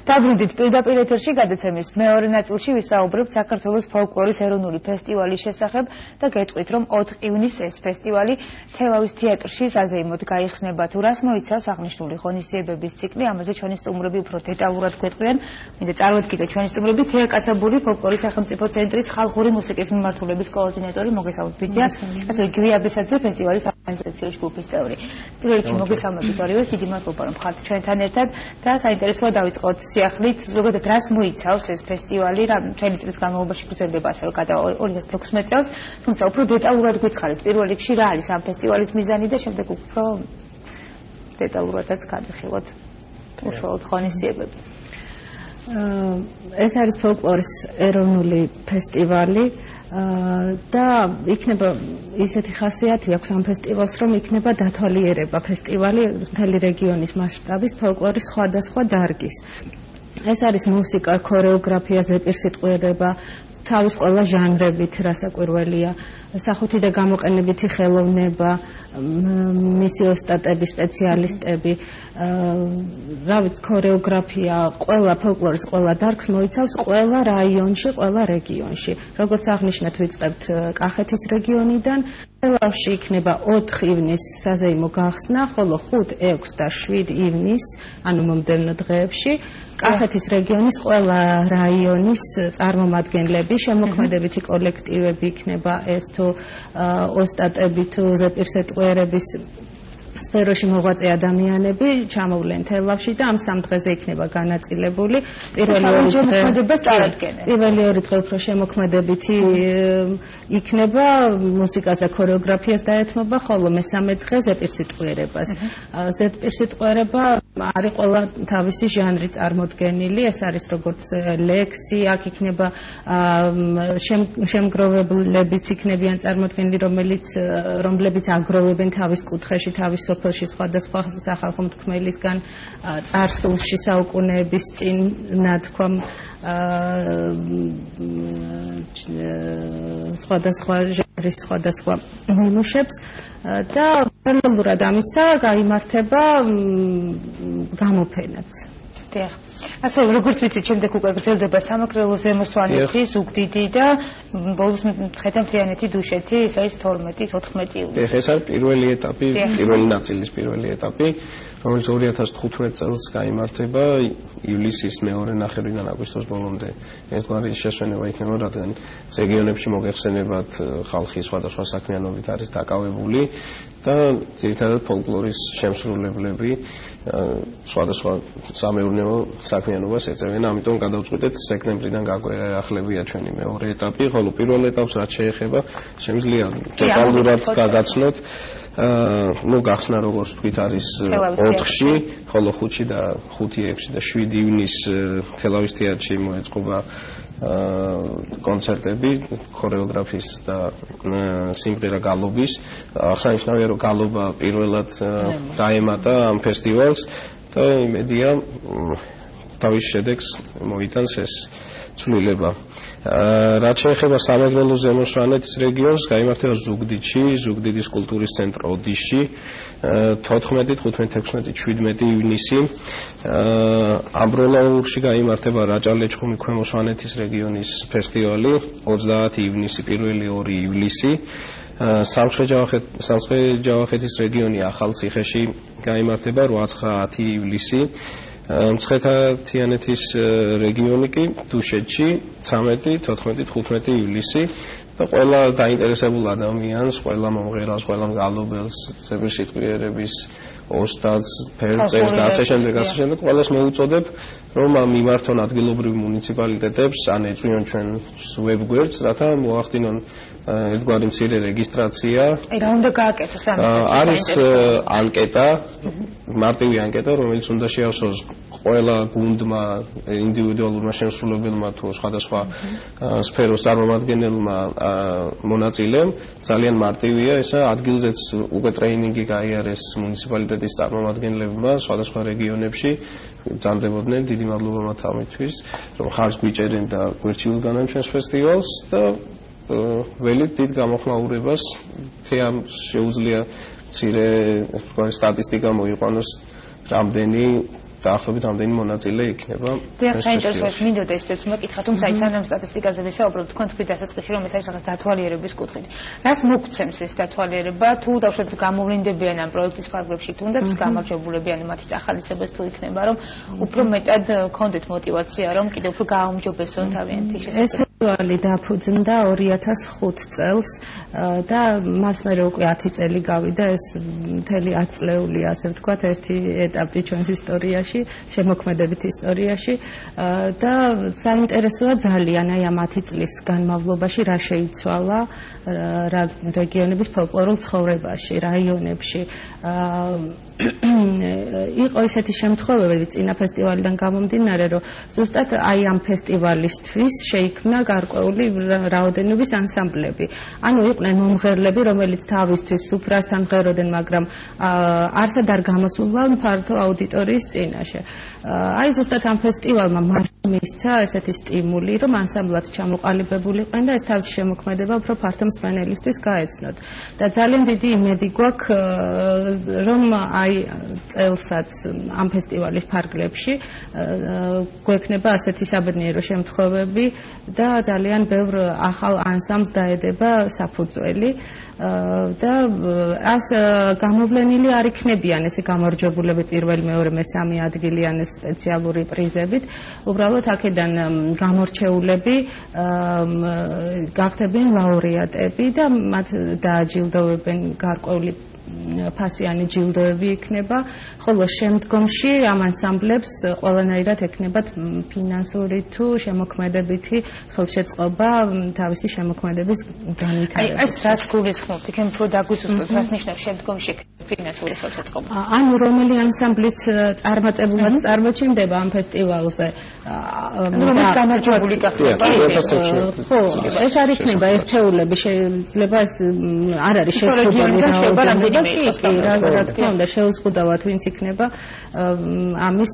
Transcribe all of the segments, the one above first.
დაბრუნდით პირდაპირ ეთერში გადაცემის მეორე ნაწილში ვისაუბრებთ საქართველოს ფოლკლორის ეროვნული ფესტივალის შესახებ და გეტყვით, რომ 4 ივნისს ეს ფესტივალი თელავის თეატრში საზეიმოდ გაიხსნება. თუ რას მოიცავს აღნიშნული ღონისძიებების ციკლი, ამაზე ჩვენი სტუმრები უფრო დეტალურად გვეტყვიან. მინდა წარვადგინოთ ჩვენი სტუმრები თეა კასაბური ფოლკლორის სახელმწიფო ცენტრის ხალხური მუსიკის მიმართულების კოორდინატორი მოგესალმებით ბიძია, ასევე გივი აბესაძე ფესტივალის ორგანიზაციის ჯგუფის წევრი. პირველ რიგში მოგესალმებით ორივეს, დიდი მადლობა რომ ხართ ჩვენთან ერთად და საინტერესოა დავიწყოთ სიახლით, ზოგადად რას მოიცავს ეს ფესტივალი, რა მთელი წლის განმავლობაში გრძელდება ასევე გადա 2016 წელს, თუმცა უფრო დეტალურად გითხარით პირველ რიგში რა არის ამ ფესტივალის მიზანი და შემდეგ უფრო დეტალურადაც განვიხილოთ უშუალოდ ღონისძიებები. ეს არის ფოლკლორის ეროვნული ფესტივალი და იქნება ისეთი ხასიათი აქვს ამ ფესტივალს, რომ იქნება დათვალიერება ფესტივალი მთელი რეგიონის მასშტაბის ფოლკლორის სხვადასხვა დარგის. ეს არის მუსიკა, ქორეოგრაფია, ზეპირსიტყვიერება, თავის ყველა ჟანრებით რასაკვირველია, სახუთი და გამოყენებითი ხელოვნება, მისი ოსტატები, სპეციალისტები, ქორეოგრაფია, ყველა ფოლკლორის ყველა დარგს მოიცავს ყველა რაიონში, ყველა რეგიონში. როგორც აღნიშნეთ, ვიწყებთ კახეთის რეგიონიდან, თელავში იქნება 4 ივნისს საზეიმო გახსნა, ხოლო 5, 6 და 7 ივნისს, ანუ მომდევნო დღეებში, კახეთის რეგიონის ყველა რაიონის წარმომადგენლები, შემოქმედებითი კოლექტივები იქნება ეს თუ ოსტატები თუ ზეპირსიტყვიერების სფეროში მოღვაწე ადამიანები ჩამოვლენ თელავში და ამ 3 დღეზე იქნება განაწილებული. პირველი 2 დღე უფრო შემოქმედებითი იქნება, მუსიკას და ქორეოგრაფიას დაეთმობა, ხოლო მესამე დღე ზეპირსიტყვიერებას. ზეპირსიტყვიერება არის ყველა თავისი ჟანრი წარმოდგენილი, ეს არის როგორც ლექსი, აქ იქნება შემგროვებლებიც იქნებიან წარმოდგენილი, რომლებიც აგროვებენ თავის კუთხეში, თავის სოფელში სხვადასხვა სახალხო მთქმელისგან წარსულში საუკუნეების წინ ნათქვამ სხვადასხვა ჟანრის სხვადასხვა ნიმუშებს და პარალელურად ამისა გაიმართება გამოფენაც. ასე როგორც ვიცით, შემდეგ უკვე გრძელდება სამეგრელო ზემოსვანეთი, ზუგდიდი და ბოლოს მცხეთა-მთიანეთი, დუშეთი, ეს არის 12-14 ივნისი. ეს არის პირველი ეტაპი, პირველი ნაწილის პირველი ეტაპი, რომელიც 2015 წელს გაიმართება ივლისის მეორე ნახევრიდან აგვისტოს ბოლომდე. ერთგვარი შესვენება იქნება, რადგან რეგიონებში მოგეხსენებათ ხალხი სხვადასხვა საქმიანობით არის დაკავებული და ძირითადად ფოლკლორის შემსრულებლები სხვადასხვა სამეურნეო საქმიანობას ეწევიან, ამიტომ გადავწყვიტეთ სექტემბრიდან გაგვეახლებია ჩვენი მეორე ეტაპი, ხოლო პირველ ეტაპს რაც შეეხება, შემიძლია დეტალურად გადაცნოთ. გახსნა როგორც თქვით არის 4-ში, ხოლო 5-ში და 5, 6 და 7 ივნისს თელავის თეატრში მოეწყობა კონცერტები ქორეოგრაფიის და სიმღერა გალობის. აღსანიშნავია, რომ გალობა პირველად დაემატა ამ ფესტივალს და იმედია თავის შედეგს მოიტანს ეს ცვლილება. რაც შეეხება სამეგრელო ზემოსვანეთის რეგიონს, გაიმართება ზუგდიდში, ზუგდიდის კულტურის ცენტრ ოდიშში 14, 15, 16, 17 ივნისი. ამბროლაურში გაიმართება რაჭა-ლეჩხუმი ქვემო სვანეთის რეგიონის ფესტივალი 30 ივნისი, 1-2 ივლისი. სამცხე-ჯავახეთის რეგიონი ახალციხეში გაიმართება 8-9 ივლისი. მცხეთა-მთიანეთის რეგიონი კი დუშეთში 13, 14, 15 ივლისი და ყველა დაინტერესებულ ადამიანს, ყველა მომღერალს, ყველა მგალობელს, ზეპირსიტყვიერების ოსტატს, ფერწერს და ასე შემდეგ, ყველას მოუწოდებ, რომ მიმართონ ადგილობრივ მუნიციპალიტეტებს, ან ეწვიონ ჩვენ ვებგვერდს, რათა მოახდინონ ერთგვარი მცირე რეგისტრაცია. რა უნდა გააკეთოს ამის? არის ანკეტა, მარტივი ანკეტა, რომელიც უნდა შეავსოს ყველა გუნდმა, ინდივიდუალურმა შემსრულებელმა თუ სხვადასხვა სფეროს წარმომადგენელმა მონაწილემ. ძალიან მარტივია ესა, ადგილზეც უკვე ტრეინინგი გაიარეს მუნიციპალიტეტის წარმომადგენლებმა სხვადასხვა რეგიონებში. ბრძანდებოდნენ, დიდი მადლობა მათ ამისთვის, რომ ხარს გვიჭერენ და გვერდჩიულგანან ჩვენს ფესტივალს და ველით დიდ გამოხმაურებას თეამ შეუძლია მცირე სტატისტიკა მოიყვანოს რამდენი დაახლოებით ამდენი მონაწილე იქნება. დიახ, საინტერესოა მინდოდა ისიც მეკითხა, თუმცა ის სანამ სტატისტიკაზე ვისაუბრებთ, თქვენ თქვით დასაწყისში, რომ ეს არის რაღაც დათვალიერების კუთხით. რას მოგცემს ეს დათვალიერება, თუ დავშვებით გამოვლინდებიან ამ პროექტის ფარგლებში, თუნდაც გამარჯვებულები, ანუ მათი წახალისებას თუ იქნება, რომ უფრო მეტად გქონდეთ мотивация, რომ კიდევ უფრო გააუმჯობესონ თავიანთი შესაძლებლობები. ფესტივალი დაფუძნდა 2005 წელს და მას მერე უკვე 10 წელი გავიდა, ეს მთელი 10 წლეული, ასე ვთქვათ, ერთი ეტაპი ჩვენს ისტორიაში, შემოქმედებით ისტორიაში და საინტერესოა ძალიან აი ამ 10 წლის განმავლობაში რა შეიცვალა რა რეგიონების ფოლკლორულ ცხოვრებაში, რაიონებში. იყო ისეთი შემთხვევები წინა ფესტივალიდან გამომდინარე, რომ ზუსტად აი ამ ფესტივალისთვის შეიქმნა გარკვეული რაოდენობის ანსამბლები. ანუ იყვნენ მომღერლები, რომელიც თავისთვის სუფრასთან ღეროდნენ, მაგრამ არსად არ გამოსულან ფართო აუდიტორიის წინაშე. აი ზუსტად ამ ფესტივალმა მისცა ესეთი სტიმული, რომ ანსამბლად ჩამოყალიბებულიყვნენ და ეს თავის შემოქმედება უფრო ფართო მსმენელისთვის გაეცნოთ. და ძალიან დიდი იმედი გვაქვს, რომ აი წელსაც ამ ფესტივალის ფარგლებში გვექნება ასეთი საბედნიერო შემთხვევები და ძალიან ბევრ ახალ ანსამბლს დაედება საფუძველი და ას გამოვლენილი არ იქნებიან ესე გამარჯვებულები პირველი, მეორე, მესამე ადგილი ან სპეციალური პრიზებით. უბრალოდ აქედან გამორჩეულები გახდებიან ლაურეატები და მათ დააჯილდოვებენ გარკვეული ფასიანი ჯილდოები იქნება, ხოლო შემდგომში ამ ანსამბლებს ყველანაირად ექნებათ ფინანსური თუ შემოქმედებითი ხელშეწყობა თავისი შემოქმედების განვითარებაში. ეს რას გულისხმობთ? იქნებ უფრო დაგვიზუსტოთ, რას ნიშნავს შემდგომში ფინანსური ხელშეწყობა? ანუ რომელი ანსამბლიც წარმატებულად წარმოჩინდება ამ ფესტივალზე, რომელიც გამარჯვებული გახდება. ხო, ეს არ იქნება ერთეულები, შეიძლება ეს არ არის შესაძლებელი. რა თქმა უნდა შეუზღუდავად ვინც იქნება ამის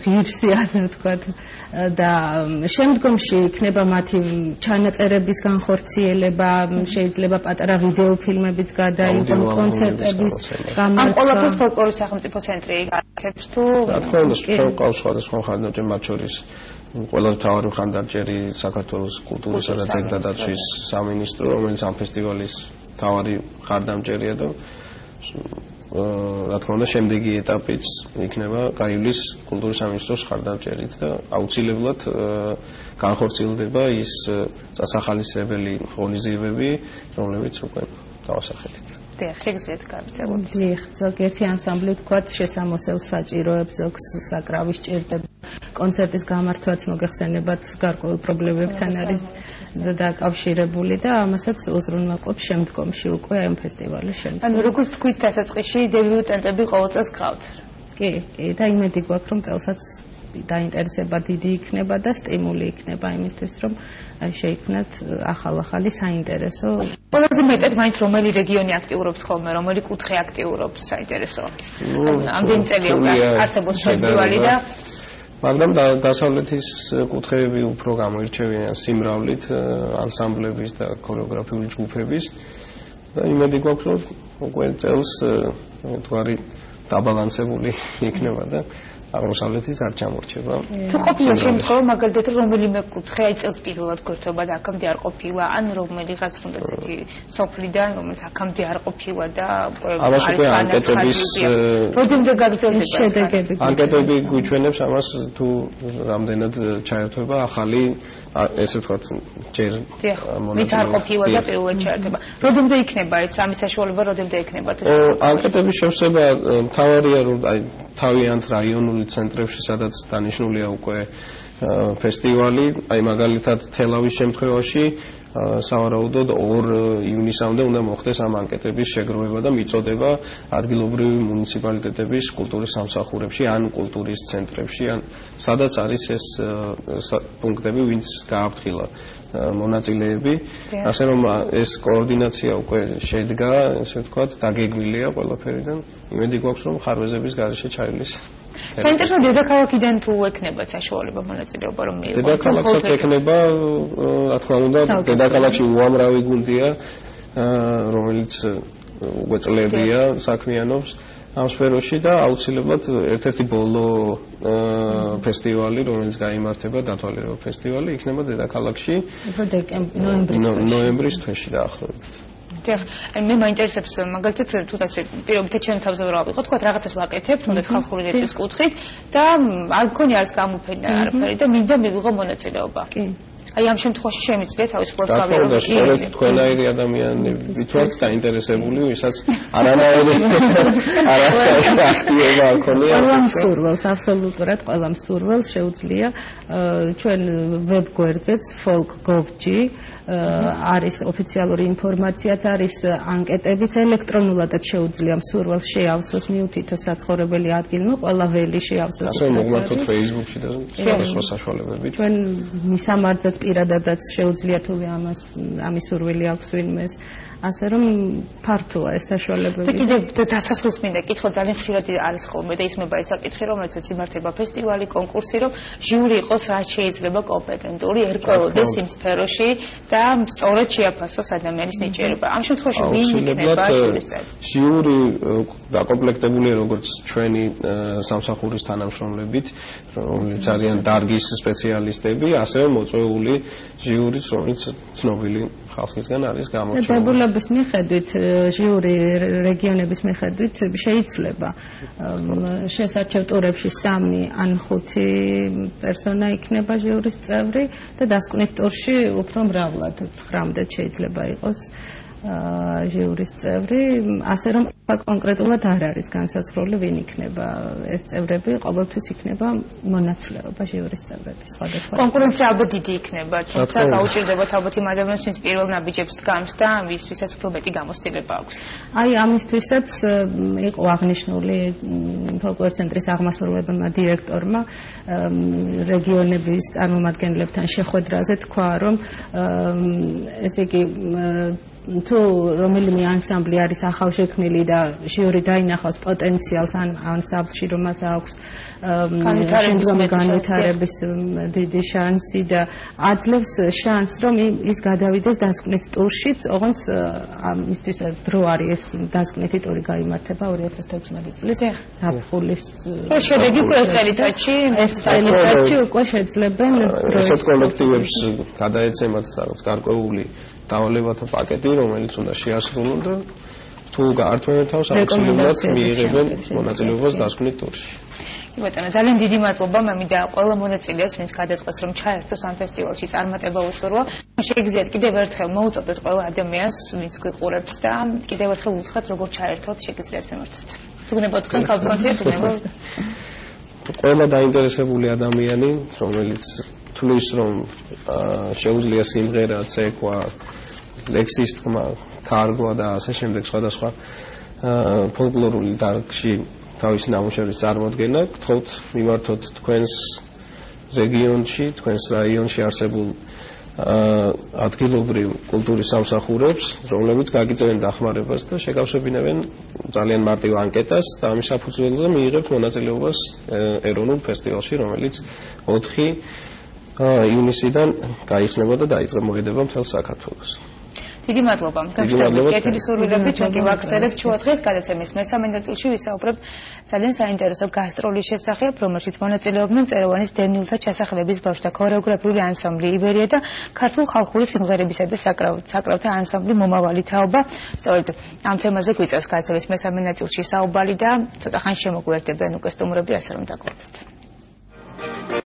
ღირსი, ასე ვთქვათ, და შემდგომში იქნება მათი ჩანაწერების განხორციელება, შეიძლება პატარა ვიდეო ფილმებიც გადაიღონ, კონცერტების გამარჯვება. ამ ყველაფერს ფოლკლორის სახელმწიფო ცენტრი აკეთებს თუ? რა თქმა უნდა, ყავს სხვადასხვა მხარდამჭერი, მათ შორის ყველაზე მთავარი მხარდამჭერი საქართველოს კულტურისა და ძეგლდადაცვის სამინისტრო, რომელიც ამ ფესტივალის თავარი მხარდამჭერია და რა თქმა უნდა შემდეგი ეტაპიც იქნება გაივლის კულტურის სამინისტროს მხარდამჭერით და აუცილებლად განხორციელდება ის წასახალისებელი ღონისძიებები, რომლებიც უკვე დავასახელეთ. დიახ, შეგიძლიათ გავიწევოთ. დიახ, ზოგიერთი ანსამბლი თქვათ შესამოსელს საჭიროებს, ზოგს საკრავი სჭირდება. კონცერტის გამართვაც მოგეხსენებათ გარკვეულ პრობლემებთან არის დაკავშირებული და ამასაც უზრუნველყოფს შემდგომში უკვე ამ ფესტივალის შემდგომ. ანუ როგორც თქვით დასაწყისში, დებიუტანტები ყოველ წელს გყავთ. კი, და იმედი გვაქვს, რომ წელსაც დაინტერესება დიდი იქნება და სტიმული იქნება იმისთვის, რომ შეიქმნათ ახალ-ახალი საინტერესო. ყველაზე მეტად მაინც რომელი რეგიონი აქტიურობს ხოლმე, რომელი კუთხე აქტიურობს საინტერესო. ამდენი წელია არსებობს ფესტივალი და მაგრამ დასავლეთის კუთხეები უფრო გამოირჩევიან სიმრავლით, ანსამბლების და ქორეოგრაფიული ჯგუფების და იმედი გვაქვს, რომ უკვე წელს თქვარი დაბალანსებული იქნება და აღმოსავლეთის არ ჩამორჩება. თუ ყოფილა შემთხვევა, მაგალითად, რომელიმე კუთხე აი წელს პირველად გვერდება და აქამდე არ ყოფილა, ან რომელიღაც თუნდაც ისეთი სოფლიდან, რომელიც აქამდე არ ყოფილა და ამას უკვე ანკეტების პროდუქტი გაგრძელდება შედეგები. ანკეტები გვიჩვენებს ამას თუ რამდენად ჩაერთვება ახალი ესე ვთქვათ ჯერ ვინც არ ყოფილა და პირველად ჩაერთვება. როდემდე იქნება ეს ამის საშუალება, როდემდე იქნება ეს? ანკეტების შევსება მთავარია, რომ აი თავიანთ რაიონული ცენტრებში, სადაც დანიშნულია უკვე ფესტივალი, აი მაგალითად თელავის შემთხვევაში სავარაუდოდ 2 ივნისამდე უნდა მოხდეს ამ ანკეტების შეგროვება და მიწოდება ადგილობრივი მუნიციპალიტეტების კულტურის სამსახურებში ან კულტურის ცენტრებში, ან სადაც არის ეს პუნქტები, ვინც გააფრთხილა მონაწილეები, ასე რომ ეს კოორდინაცია უკვე შედგა, ესე ვთქვათ, დაგეგმილია ყველაფერიდან. იმედი გვაქვს, რომ ხარვეზების გარეშე ჩაივლის. საინტერესო დედაქალაქიდან თუ ექნებათ საშუალება მონაწილეობა, რომ მიიღო. დედაქალაქსაც ექნება, რა თქმა უნდა, დედაქალაქში უამრავი გუნდია, რომელიც უკვე წლებია საქმიანობს. ამ სფეროში და აუცილებლად ერთ-ერთი ბოლო ფესტივალი, რომელიც გაიმართება, დათვალიერება ფესტივალი, იქნება დედაქალაქში ნოემბრის თვეში დაახლოებით. მე მაინტერესებს მაგალითად თუნდაც პირობითად ჩემ თავზე რა ვიყო, თქვა რაღაცას ვაკეთებ, თუნდაც ხალხური რეწვის კუთხით და არ მქონია არც გამოფენა არაფერი და მინდა მივიღო მონაწილეობა. კი. აი ამ შემთხვევაში შემიძლია თავისუფლად გავიარო. სწორედ თქვენაირი ადამიანებით ვართ დაინტერესებული, ვისაც არანაირი აქტივობა არ ქონია. ყველამ სურველს, აბსოლუტურად ყველამ სურველს შეუძლია ჩვენ ვებგვერდზეც folk.gov.g არის ოფიციალური ინფორმაციაც, არის ანკეტებიც, ელექტრონულადაც შეუძლია მსურველს შეავსოს მიუთითოს საცხოვრებელი ადგილი, ყველა ველი შეავსოს. ასე მოგმართოთ Facebook-ში და სხვადასხვა საშუალებებით. ჩვენ მისამართზეც პირადადაც შეუძლია თუ ამის სურვილი აქვს ვინმეს. ასე რომ ფართოა ეს საშუალებები. და კიდევ დასასრულს მინდა კითხო, ძალიან ხშირად არის ხოლმე და ისმება ეს საკითხი, რომელსაც იმართება ფესტივალი, კონკურსი, რომ ჟიური იყოს რაც შეიძლება კომპეტენტური, ერკვეოდეს იმ სფეროში და სწორად შეაფასოს ადამიანის ნიჭიერება. ამ შემთხვევაში ვინ იქნება ჟიურის წევრი? ჟიური დაკომპლექტებულია როგორც ჩვენი სამსახურის თანამშრომლებით, რომლებიც არიან დარგის სპეციალისტები, ასევე მოწვეული ჟიურიც, რომელიც ცნობილი ხალხისგან არის გამოჩენილი. დებულების მიხედვით, ჟიური რეგიონების მიხედვით შეიცვლება. შესარჩევ ტურებში 3 ან 5 პერსონა იქნება ჟიურის წევრი და დასკვნით ტურში უფრო მრავლად 9-მდე შეიძლება იყოს ჟიურის წევრი, ასე რომ კონკრეტულად არ არის განსაზღვრული ვინ იქნება ეს წევრები, ყოველთვის იქნება მონაცვლეობა ჟიურის წევრების სხვადასხვა. კონკურენცია ალბათ დიდი იქნება, თუმცა გაუჭირდებათ ალბათ იმ ადამიანს, ვინც პირველ ნაბიჯებს დგამს და ვისაც უფრო მეტი გამოცდილება აქვს. აი ამისთვისაც იყო აღნიშნული ფოლკლორის ცენტრის აღმასრულებელმა დირექტორმა რეგიონების წარმომადგენლებთან შეხვედრაზე თქვა, რომ ესე იგი თუ რომელიმე ანსამბლი არის ახალშექმნილი და ჟიური დაინახავს პოტენციალს ან ანსამბლში რომ მას აქვს განვითარების დიდი შანსი და აძლევს შანსს რომ ის გადავიდეს დასკვნით ტურშიც, ოღონდ ამისთვის დრო არის ეს დასკვნითი ტური გაიმართება 2016 წლის ზაფხულის. შედეგი უკვე წელიწადში უკვე შეძლებენ დროის. ესეთ კოლექტივებს გადაეცემათ რაღაც გარკვეული დავალებათა პაკეტი, რომელიც უნდა შეასრულონ და თუ გაართმევენ თავს, აუცილებლად მიიღებენ მონაწილეობას დასკვნით ტურში. ბატონო, ძალიან დიდი მადლობა, მე მინდა ყველა მონაწილეას, ვინც გადაწყვეტს რომ ჩაერთოს ამ ფესტივალში წარმატება უსურვა. შეგიძლიათ კიდევ ერთხელ მოუწოდოთ ყველა ადამიანს, ვინც გვიყურებს და კიდევ ერთხელ უთხრათ როგორ ჩაერთოთ, შეგიძლიათ მემართოთ. თუ გნებავთ თქვენ კავშირით, ყველა დაინტერესებული ადამიანი, რომელიც თulis რომ შეუძლია სიმღერა, ცეკვა, ლექსის თქმა, კარგვა და ასე შემდეგ სხვადასხვა ფოლკლორული დარგში თავისი ნამუშევრის წარმოდგენა, გთხოვთ მიმართოთ თქვენს რეგიონში, თქვენს რაიონში არსებულ ადგილობრივ კულტურის სამსახურებს, რომლებიც გაგიწევენ დახმარებას და შეგავსებინებენ ძალიან მარტივ ანკეტას და ამის საფუძველზე მიიღებთ მონაწილეობას ეროვნულ ფესტივალში, რომელიც 4 ივნისიდან გაიხსნება და დაიწყება მოედება მთელ საქართველოს. დიდი მადლობა. გაგრძელებით კეთილი სურვილებით, ჩვენ კი ვაგრძელებთ შუადღეს გადაცემის მესამე ნაწილში ვისაუბრებთ ძალიან საინტერესო გასტროლის შესახებ, რომელშიც მონაწილეობდნენ წეროვანის დენილთა ჩასახელების ბავშვთა ქორეოგრაფიული ანსამბლი იბერია და ქართულ ხალხური სიმღერებისა და საკრავთა ანსამბლი მომავალი თაობა. სწორედ ამ თემაზე გვიწევს გადაცემის მესამე ნაწილში საუბარი და ცოტა ხანს შემოგვერდებიან უკვე სტუმრები, ასე რომ დაგხვეწეთ.